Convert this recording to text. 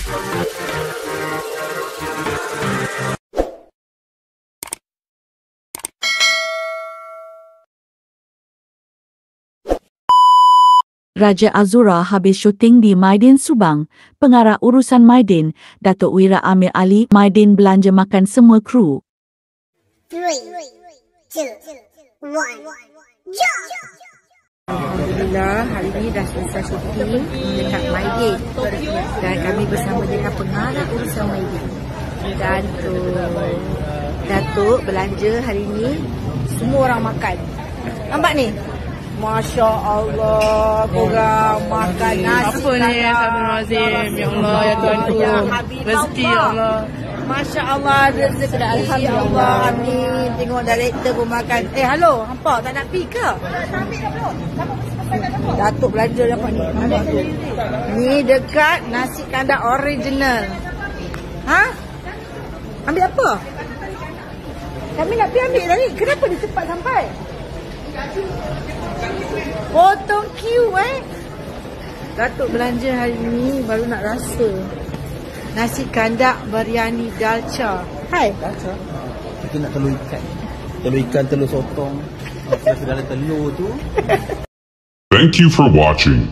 Raja Azura habis syuting di Maidin Subang. Pengarah urusan Maidin, Datuk Wira Amir Ali, Maidin belanja makan semua kru. 3, 2, 1, jump! Alhamdulillah, hari ini dah selesai syuting dekat Maidin dan kami bersama dengan pengarah urusan Maidin. Dan Datuk belanja hari ini, semua orang makan. Nampak ni? Masya Allah, korang makan nasi. Apa ni? Astagfirullahaladzim. Ya Allah, ya Tuhanku. Rezeki ya Allah. Masya Allah, rezeki. Alhamdulillah, amin. Tengok director pun makan. Halo, hampa tak nak pergi ke? Datuk belanja dapat ni. Ni dekat nasi kandar original. Ha? Ambil apa? Kami nak pergi ambil tadi. Kenapa dia cepat sampai? Potong queue Datuk belanja hari ni baru nak rasa. Nasi kandak biryani dalcha. Hai. Dalcha. Kita nak telur ikan. Telur ikan, telur sotong. Sudah ada telur tu. Thank you for watching.